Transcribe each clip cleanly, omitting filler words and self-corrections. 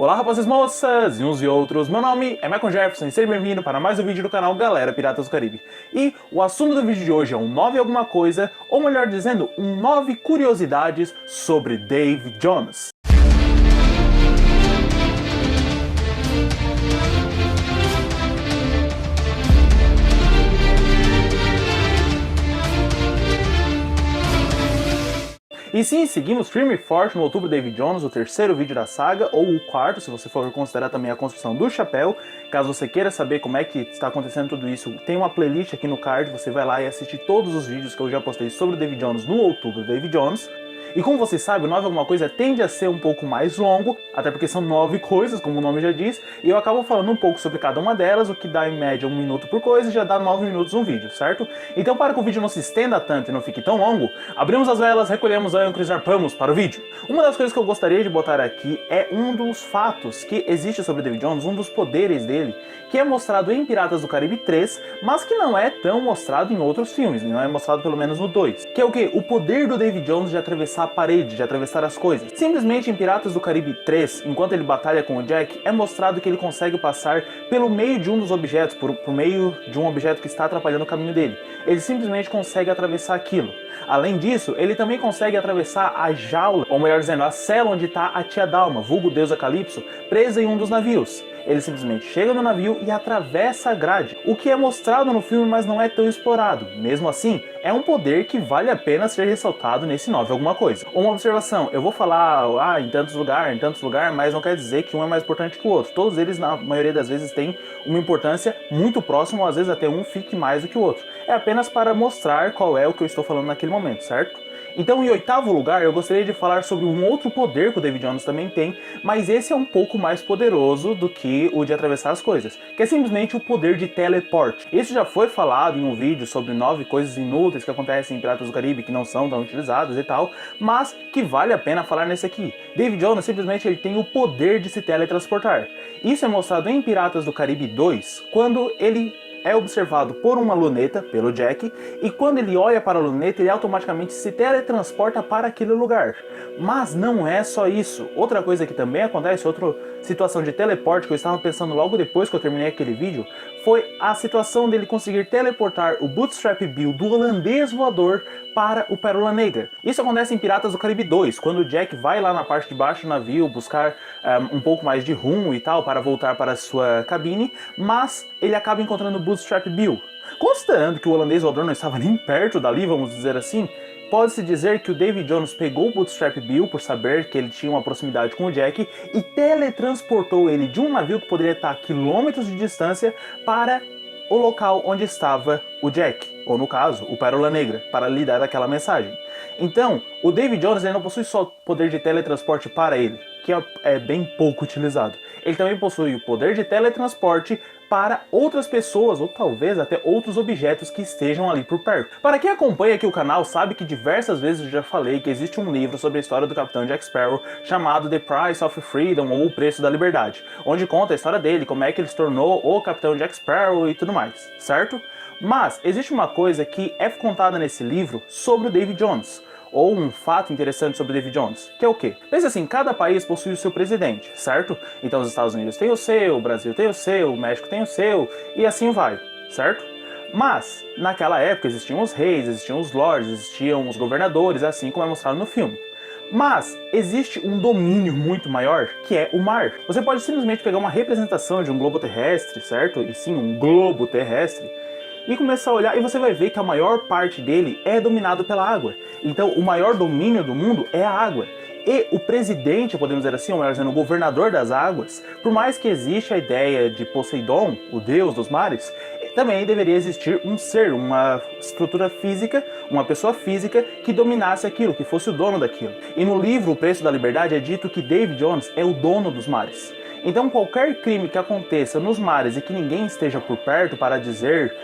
Olá rapazias moças e uns e outros, meu nome é Michael Jefferson e seja bem-vindo para mais um vídeo do canal Galera Piratas do Caribe. E o assunto do vídeo de hoje é um 9 alguma coisa, ou melhor dizendo, um 9 curiosidades sobre Dave Jones. E sim, seguimos firme e forte no Outubro Dave Jones, o terceiro vídeo da saga, ou o quarto, se você for considerar também a construção do chapéu. Caso você queira saber como é que está acontecendo tudo isso, tem uma playlist aqui no card, você vai lá e assiste todos os vídeos que eu já postei sobre o Dave Jones no Outubro Dave Jones. E como você sabe, o 9 alguma coisa tende a ser um pouco mais longo, até porque são 9 coisas, como o nome já diz, e eu acabo falando um pouco sobre cada uma delas, o que dá em média 1 minuto por coisa e já dá 9 minutos um vídeo, certo? Então para que o vídeo não se estenda tanto e não fique tão longo, abrimos as velas, recolhemos âncoras e zarpamos para o vídeo. Uma das coisas que eu gostaria de botar aqui é um dos fatos que existe sobre Dave Jones, um dos poderes dele, que é mostrado em Piratas do Caribe 3, mas que não é tão mostrado em outros filmes, não é mostrado pelo menos no 2. Que é o quê? O poder do Dave Jones de atravessar a parede, de atravessar as coisas. Simplesmente em Piratas do Caribe 3, enquanto ele batalha com o Jack, é mostrado que ele consegue passar pelo meio de um dos objetos, por meio de um objeto que está atrapalhando o caminho dele. Ele simplesmente consegue atravessar aquilo. Além disso, ele também consegue atravessar a jaula, ou melhor dizendo, a cela onde está a Tia Dalma, vulgo deusa Calypso, presa em um dos navios. Ele simplesmente chega no navio e atravessa a grade, o que é mostrado no filme, mas não é tão explorado. Mesmo assim, é um poder que vale a pena ser ressaltado nesse 9 alguma coisa. Uma observação, eu vou falar em tantos lugares, mas não quer dizer que um é mais importante que o outro. Todos eles, na maioria das vezes, têm uma importância muito próxima, ou às vezes até um fique mais do que o outro. É apenas para mostrar qual é o que eu estou falando naquele momento, certo? Então, em 8º lugar, eu gostaria de falar sobre um outro poder que o Dave Jones também tem, mas esse é um pouco mais poderoso do que o de atravessar as coisas, que é simplesmente o poder de teleporte. Isso já foi falado em um vídeo sobre 9 coisas inúteis que acontecem em Piratas do Caribe, que não são tão utilizadas e tal, mas que vale a pena falar nesse aqui. Dave Jones simplesmente ele tem o poder de se teletransportar. Isso é mostrado em Piratas do Caribe 2, quando ele é observado por uma luneta, pelo Jack, e quando ele olha para a luneta, ele automaticamente se teletransporta para aquele lugar. Mas não é só isso. Outra coisa que também acontece, outra situação de teleporte que eu estava pensando logo depois que eu terminei aquele vídeo, foi a situação dele conseguir teleportar o Bootstrap Bill do holandês voador para o Pérola Negra. Isso acontece em Piratas do Caribe 2, quando o Jack vai lá na parte de baixo do navio buscar um pouco mais de rumo e tal para voltar para a sua cabine, mas ele acaba encontrando o Bootstrap Bill. Considerando que o holandês voador não estava nem perto dali, vamos dizer assim, pode-se dizer que o Dave Jones pegou o Bootstrap Bill por saber que ele tinha uma proximidade com o Jack e teletransportou ele de um navio que poderia estar a quilômetros de distância para o local onde estava o Jack, ou no caso, o Pérola Negra, para lhe dar aquela mensagem. Então, o Dave Jones ele não possui só o poder de teletransporte para ele, que é bem pouco utilizado. Ele também possui o poder de teletransporte para outras pessoas, ou talvez até outros objetos que estejam ali por perto. Para quem acompanha aqui o canal, sabe que diversas vezes eu já falei que existe um livro sobre a história do Capitão Jack Sparrow chamado The Price of Freedom, ou O Preço da Liberdade, onde conta a história dele, como é que ele se tornou o Capitão Jack Sparrow e tudo mais, certo? Mas existe uma coisa que é contada nesse livro sobre o Dave Jones, ou um fato interessante sobre o Dave Jones, que é o quê? Pensa assim, cada país possui o seu presidente, certo? Então os Estados Unidos têm o seu, o Brasil tem o seu, o México tem o seu, e assim vai, certo? Mas, naquela época existiam os reis, existiam os lords, existiam os governadores, assim como é mostrado no filme. Mas existe um domínio muito maior, que é o mar. Você pode simplesmente pegar uma representação de um globo terrestre, certo? E sim, um globo terrestre, e começar a olhar e você vai ver que a maior parte dele é dominado pela água. Então o maior domínio do mundo é a água. E o presidente, podemos dizer assim, ou melhor dizendo, o governador das águas, por mais que exista a ideia de Poseidon, o deus dos mares, também deveria existir um ser, uma estrutura física, uma pessoa física que dominasse aquilo, que fosse o dono daquilo. E no livro O Preço da Liberdade é dito que Dave Jones é o dono dos mares. Então qualquer crime que aconteça nos mares e que ninguém esteja por perto para dizer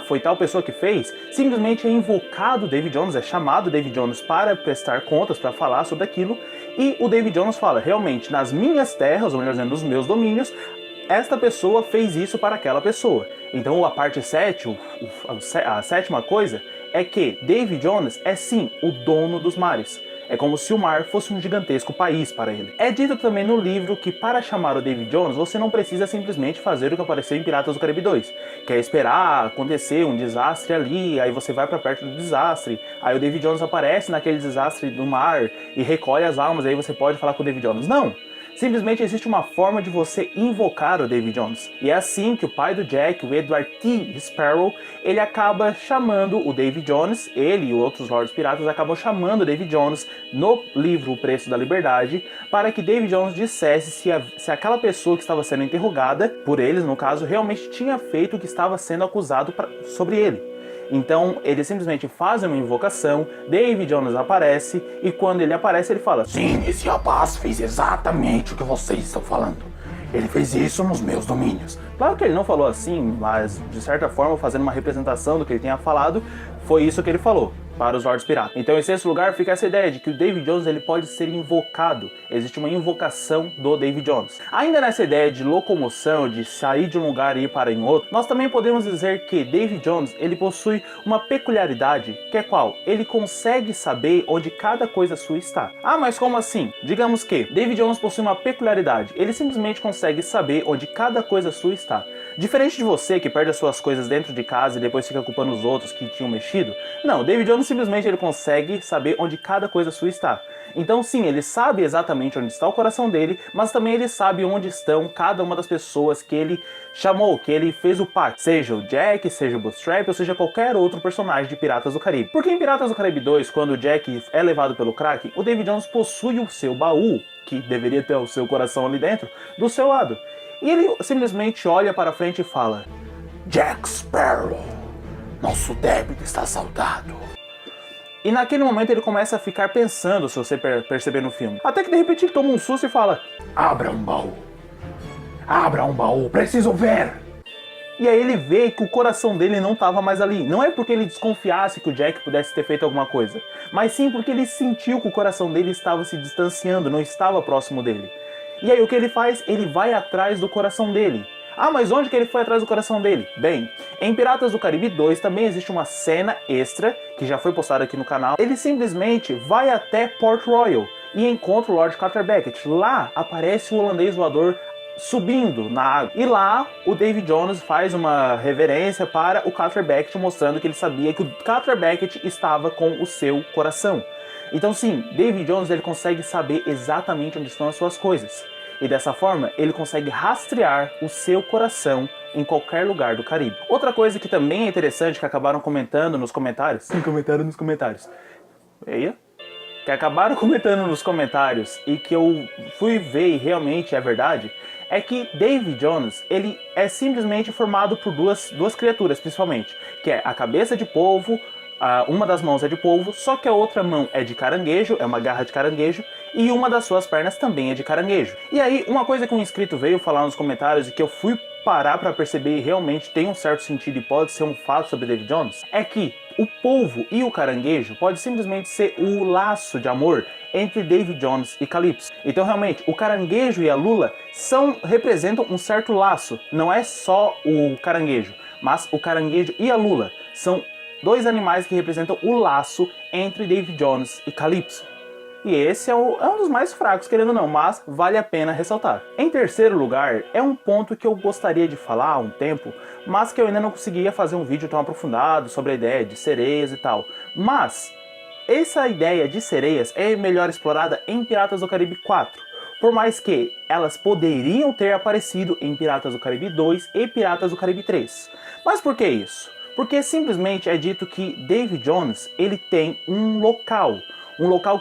foi tal pessoa que fez, simplesmente é invocado Dave Jones, é chamado Dave Jones para prestar contas, para falar sobre aquilo, e o Dave Jones fala, realmente, nas minhas terras, ou melhor dizendo, nos meus domínios, esta pessoa fez isso para aquela pessoa. Então a parte 7, a sétima coisa, é que Dave Jones é sim o dono dos mares. É como se o mar fosse um gigantesco país para ele. É dito também no livro que para chamar o Davy Jones, você não precisa simplesmente fazer o que apareceu em Piratas do Caribe 2, que é esperar acontecer um desastre ali, aí você vai para perto do desastre, aí o Davy Jones aparece naquele desastre do mar e recolhe as almas, aí você pode falar com o Davy Jones. Não! Simplesmente existe uma forma de você invocar o Davy Jones. E é assim que o pai do Jack, o Edward T. Sparrow, ele acaba chamando o Davy Jones, ele e outros Lords Piratas acabam chamando o Davy Jones no livro O Preço da Liberdade, para que Davy Jones dissesse se aquela pessoa que estava sendo interrogada, por eles no caso, realmente tinha feito o que estava sendo acusado sobre ele. Então, eles simplesmente fazem uma invocação, Davy Jones aparece, e quando ele aparece, ele fala: sim, esse rapaz fez exatamente o que vocês estão falando. Ele fez isso nos meus domínios. Claro que ele não falou assim, mas de certa forma, fazendo uma representação do que ele tinha falado, foi isso que ele falou para os Lords Piratas. Então, em sexto lugar, fica essa ideia de que o Davy Jones ele pode ser invocado. Existe uma invocação do Davy Jones. Ainda nessa ideia de locomoção, de sair de um lugar e ir para em outro, nós também podemos dizer que Davy Jones ele possui uma peculiaridade, que é qual? Ele consegue saber onde cada coisa sua está. Ah, mas como assim? Digamos que Davy Jones possui uma peculiaridade. Ele simplesmente consegue saber onde cada coisa sua está. Diferente de você que perde as suas coisas dentro de casa e depois fica culpando os outros que tinham mexido, não, Davy Jones simplesmente ele consegue saber onde cada coisa sua está. Então sim, ele sabe exatamente onde está o coração dele, mas também ele sabe onde estão cada uma das pessoas que ele chamou, que ele fez o pacto. Seja o Jack, seja o Bootstrap, ou seja qualquer outro personagem de Piratas do Caribe. Porque em Piratas do Caribe 2, quando o Jack é levado pelo Kraken, o Davy Jones possui o seu baú, que deveria ter o seu coração ali dentro, do seu lado. E ele simplesmente olha para frente e fala: Jack Sparrow, nosso débito está saldado. E naquele momento ele começa a ficar pensando, se você perceber no filme. Até que de repente ele toma um susto e fala: abra um baú. Abra um baú, preciso ver. E aí ele vê que o coração dele não estava mais ali. Não é porque ele desconfiasse que o Jack pudesse ter feito alguma coisa, mas sim porque ele sentiu que o coração dele estava se distanciando, não estava próximo dele. E aí o que ele faz? Ele vai atrás do coração dele. Ah, mas onde que ele foi atrás do coração dele? Bem, em Piratas do Caribe 2 também existe uma cena extra, que já foi postada aqui no canal. Ele simplesmente vai até Port Royal e encontra o Lord Carter Beckett. Lá aparece o holandês voador subindo na água. E lá o Davy Jones faz uma reverência para o Carter Beckett, mostrando que ele sabia que o Carter Beckett estava com o seu coração. Então sim, Davy Jones ele consegue saber exatamente onde estão as suas coisas. E dessa forma, ele consegue rastrear o seu coração em qualquer lugar do Caribe. Outra coisa que também é interessante, que acabaram comentando nos comentários... Que acabaram comentando nos comentários e que eu fui ver e realmente é verdade, é que Davy Jones, ele é simplesmente formado por duas criaturas, principalmente, que é a cabeça de polvo. Uma das mãos é de polvo, só que a outra mão é de caranguejo, é uma garra de caranguejo, e uma das suas pernas também é de caranguejo. E aí, uma coisa que um inscrito veio falar nos comentários e que eu fui parar pra perceber e realmente tem um certo sentido e pode ser um fato sobre Davy Jones, é que o polvo e o caranguejo pode simplesmente ser o laço de amor entre Davy Jones e Calypso. Então realmente, o caranguejo e a Lula representam um certo laço, não é só o caranguejo, mas o caranguejo e a Lula são dois animais que representam o laço entre Davy Jones e Calypso. E esse é um dos mais fracos, querendo ou não, mas vale a pena ressaltar. Em terceiro lugar, é um ponto que eu gostaria de falar há um tempo, mas que eu ainda não conseguia fazer um vídeo tão aprofundado sobre a ideia de sereias e tal. Mas essa ideia de sereias é melhor explorada em Piratas do Caribe 4. Por mais que elas poderiam ter aparecido em Piratas do Caribe 2 e Piratas do Caribe 3. Mas por que isso? Porque simplesmente é dito que Davy Jones ele tem um local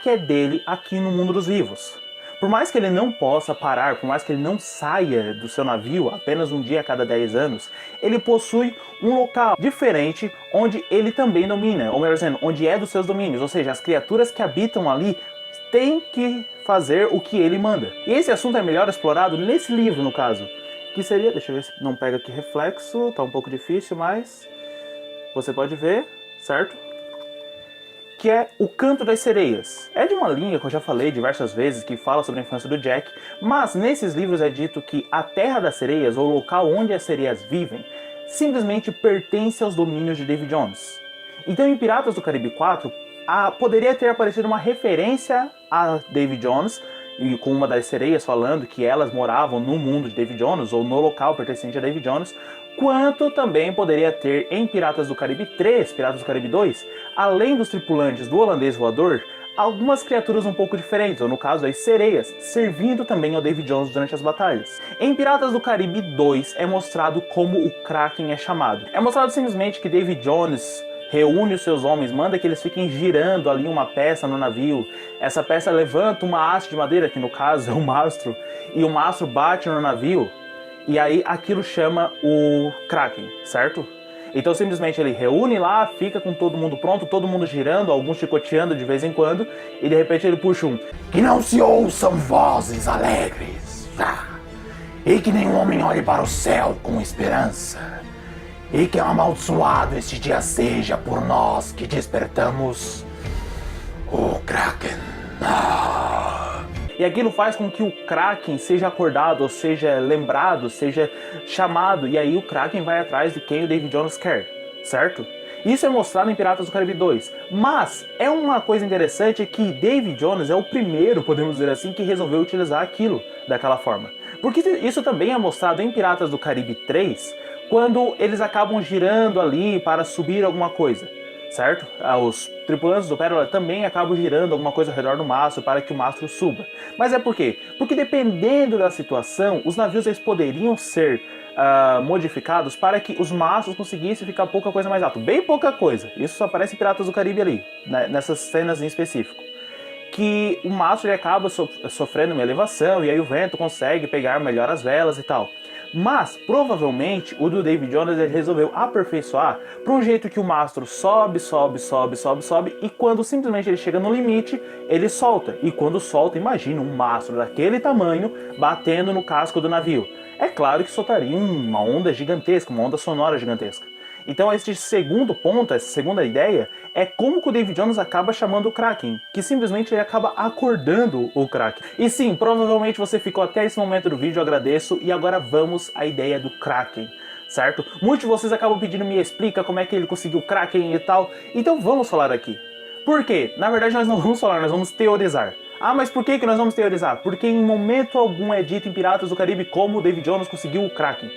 que é dele aqui no mundo dos vivos. Por mais que ele não possa parar, por mais que ele não saia do seu navio apenas um dia a cada 10 anos, ele possui um local diferente onde ele também domina, ou melhor dizendo, onde é dos seus domínios, ou seja, as criaturas que habitam ali têm que fazer o que ele manda. E esse assunto é melhor explorado nesse livro, no caso, que seria, deixa eu ver se não pega aqui reflexo, tá um pouco difícil, mas você pode ver, certo? Que é O Canto das Sereias. É de uma linha que eu já falei diversas vezes, que fala sobre a infância do Jack, mas nesses livros é dito que a Terra das Sereias, ou o local onde as sereias vivem, simplesmente pertence aos domínios de Davy Jones. Então em Piratas do Caribe 4, poderia ter aparecido uma referência a Davy Jones, e com uma das sereias falando que elas moravam no mundo de Davy Jones, ou no local pertencente a Davy Jones, quanto também poderia ter em Piratas do Caribe 3, Piratas do Caribe 2, além dos tripulantes do holandês voador, algumas criaturas um pouco diferentes, ou no caso as sereias, servindo também ao Davy Jones durante as batalhas. Em Piratas do Caribe 2 é mostrado como o Kraken é chamado. É mostrado simplesmente que Davy Jones reúne os seus homens, manda que eles fiquem girando ali uma peça no navio. Essa peça levanta uma haste de madeira, que no caso é o mastro, e o mastro bate no navio, e aí aquilo chama o Kraken, certo? Então simplesmente ele reúne lá, fica com todo mundo pronto, todo mundo girando, alguns chicoteando de vez em quando, e de repente ele puxa um que não se ouçam vozes alegres, e que nenhum homem olhe para o céu com esperança, e que amaldiçoado este dia seja por nós que despertamos o Kraken. E aquilo faz com que o Kraken seja acordado, ou seja lembrado, seja chamado, e aí o Kraken vai atrás de quem o Davy Jones quer, certo? Isso é mostrado em Piratas do Caribe 2, mas é uma coisa interessante que Davy Jones é o primeiro, podemos dizer assim, que resolveu utilizar aquilo daquela forma. Porque isso também é mostrado em Piratas do Caribe 3, quando eles acabam girando ali para subir alguma coisa, certo? Os tripulantes do Pérola também acabam girando alguma coisa ao redor do mastro para que o mastro suba. Mas é por quê? Porque dependendo da situação, os navios eles poderiam ser modificados para que os mastros conseguissem ficar pouca coisa mais alto. Bem pouca coisa. Isso só aparece em Piratas do Caribe ali, né, nessas cenas em específico. Que o mastro ele acaba sofrendo uma elevação e aí o vento consegue pegar melhor as velas e tal. Mas, provavelmente, o do Davy Jones ele resolveu aperfeiçoar para um jeito que o mastro sobe, e quando simplesmente ele chega no limite, ele solta. E quando solta, imagina um mastro daquele tamanho batendo no casco do navio. É claro que soltaria uma onda gigantesca, uma onda sonora gigantesca. Então este segundo ponto, essa segunda ideia, é como que o Davy Jones acaba chamando o Kraken, que simplesmente ele acaba acordando o Kraken. E sim, provavelmente você ficou até esse momento do vídeo, eu agradeço, e agora vamos à ideia do Kraken, certo? Muitos de vocês acabam pedindo me explica como é que ele conseguiu o Kraken e tal, então vamos falar aqui. Por quê? Na verdade nós não vamos falar, nós vamos teorizar. Ah, mas por que nós vamos teorizar? Porque em momento algum é dito em Piratas do Caribe como o Davy Jones conseguiu o Kraken.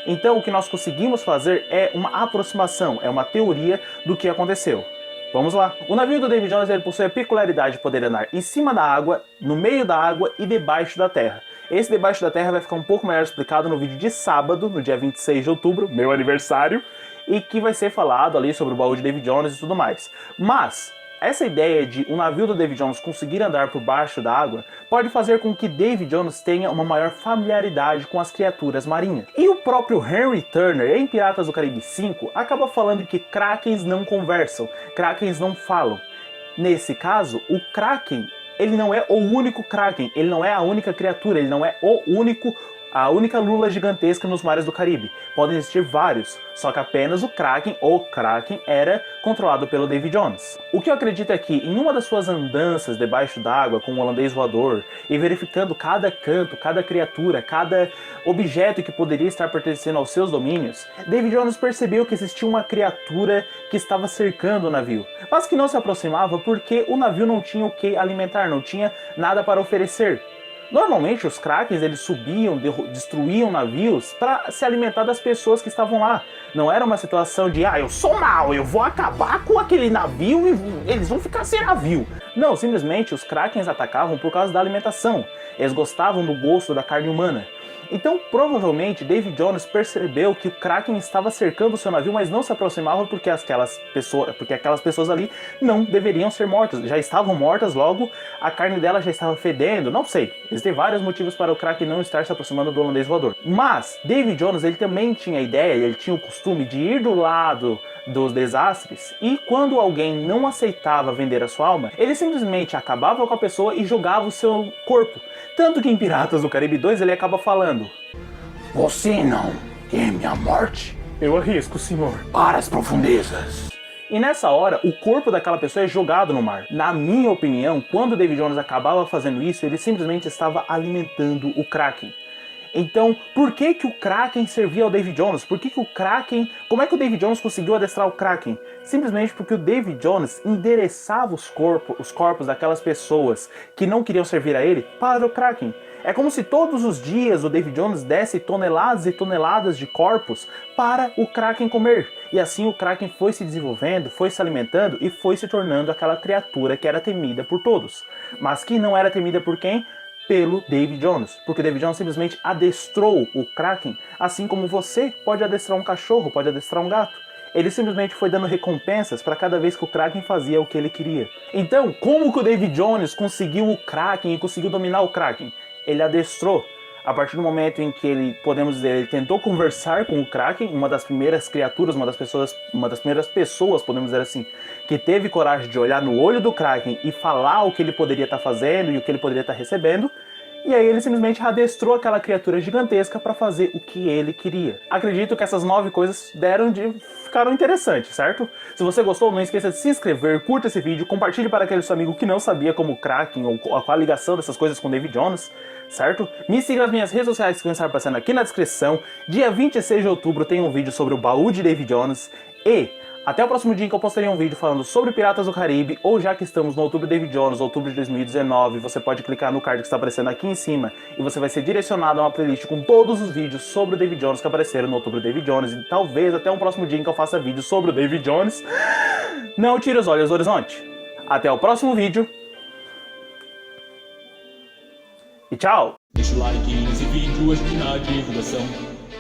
Então o que nós conseguimos fazer é uma aproximação, é uma teoria do que aconteceu. Vamos lá. O navio do Davy Jones ele possui a peculiaridade de poder andar em cima da água, no meio da água e debaixo da terra. Esse debaixo da terra vai ficar um pouco melhor explicado no vídeo de sábado, no dia 26 de outubro, meu aniversário, e que vai ser falado ali sobre o baú de Davy Jones e tudo mais. Mas essa ideia de um navio do Davy Jones conseguir andar por baixo da água pode fazer com que Davy Jones tenha uma maior familiaridade com as criaturas marinhas. E o próprio Henry Turner, em Piratas do Caribe 5, acaba falando que Krakens não conversam, Krakens não falam. Nesse caso, o Kraken, ele não é o único Kraken, ele não é a única criatura, ele não é a única lula gigantesca nos mares do Caribe. Podem existir vários, só que apenas o Kraken era controlado pelo Davy Jones. O que eu acredito é que em uma das suas andanças debaixo d'água com o holandês voador e verificando cada canto, cada criatura, cada objeto que poderia estar pertencendo aos seus domínios, Davy Jones percebeu que existia uma criatura que estava cercando o navio, mas que não se aproximava porque o navio não tinha o que alimentar, não tinha nada para oferecer. Normalmente os Krakens eles subiam, destruíam navios para se alimentar das pessoas que estavam lá. Não era uma situação de, eu sou mau, eu vou acabar com aquele navio e eles vão ficar sem navio. Não, simplesmente os Krakens atacavam por causa da alimentação. Eles gostavam do gosto da carne humana. Então, provavelmente, Davy Jones percebeu que o Kraken estava cercando o seu navio, mas não se aproximava porque aquelas pessoas ali não deveriam ser mortas. Já estavam mortas, logo a carne dela já estava fedendo, não sei. Existem vários motivos para o Kraken não estar se aproximando do holandês voador. Mas, Davy Jones, ele também tinha a ideia, ele tinha o costume de ir do lado dos desastres, e quando alguém não aceitava vender a sua alma, ele simplesmente acabava com a pessoa e jogava o seu corpo. Tanto que em Piratas do Caribe 2 ele acaba falando: você não teme a morte? Eu arrisco, senhor. Para as profundezas. E nessa hora, o corpo daquela pessoa é jogado no mar. Na minha opinião, quando o Davy Jones acabava fazendo isso, ele simplesmente estava alimentando o Kraken. Então, por que que o Kraken servia ao David Jones? Por que que o Kraken... Como é que o David Jones conseguiu adestrar o Kraken? Simplesmente porque o David Jones endereçava os corpos daquelas pessoas que não queriam servir a ele para o Kraken. É como se todos os dias o David Jones desse toneladas e toneladas de corpos para o Kraken comer. E assim o Kraken foi se desenvolvendo, foi se alimentando e foi se tornando aquela criatura que era temida por todos. Mas que não era temida por quem? Pelo David Jones, porque o David Jones simplesmente adestrou o Kraken, assim como você pode adestrar um cachorro, pode adestrar um gato. Ele simplesmente foi dando recompensas para cada vez que o Kraken fazia o que ele queria. Então, como que o David Jones conseguiu o Kraken e conseguiu dominar o Kraken? Ele adestrou. A partir do momento em que ele, podemos dizer, ele tentou conversar com o Kraken, uma das primeiras criaturas, uma das primeiras pessoas, podemos dizer assim, que teve coragem de olhar no olho do Kraken e falar o que ele poderia estar fazendo e o que ele poderia estar recebendo, e aí ele simplesmente adestrou aquela criatura gigantesca para fazer o que ele queria. Acredito que essas 9 coisas ficaram interessantes, certo? Se você gostou, não esqueça de se inscrever, curta esse vídeo, compartilhe para aquele seu amigo que não sabia como o Kraken ou qual a ligação dessas coisas com o David Jones, certo? Me siga nas minhas redes sociais que vão estar passando aqui na descrição. Dia 26 de outubro tem um vídeo sobre o baú de David Jones e... até o próximo dia em que eu postaria um vídeo falando sobre Piratas do Caribe, ou já que estamos no Outubro David Jones, outubro de 2019, você pode clicar no card que está aparecendo aqui em cima e você vai ser direcionado a uma playlist com todos os vídeos sobre o David Jones que apareceram no Outubro David Jones, e talvez até um próximo dia em que eu faça vídeo sobre o David Jones. Não tire os olhos do horizonte. Até o próximo vídeo. E tchau! Deixa o like nesse vídeo, ajude na divulgação.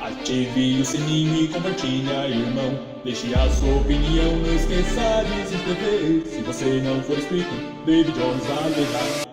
Ative o sininho e compartilha, irmão. Deixe a sua opinião, não esqueça de se inscrever. Se você não for inscrito, David Jones vai deixar.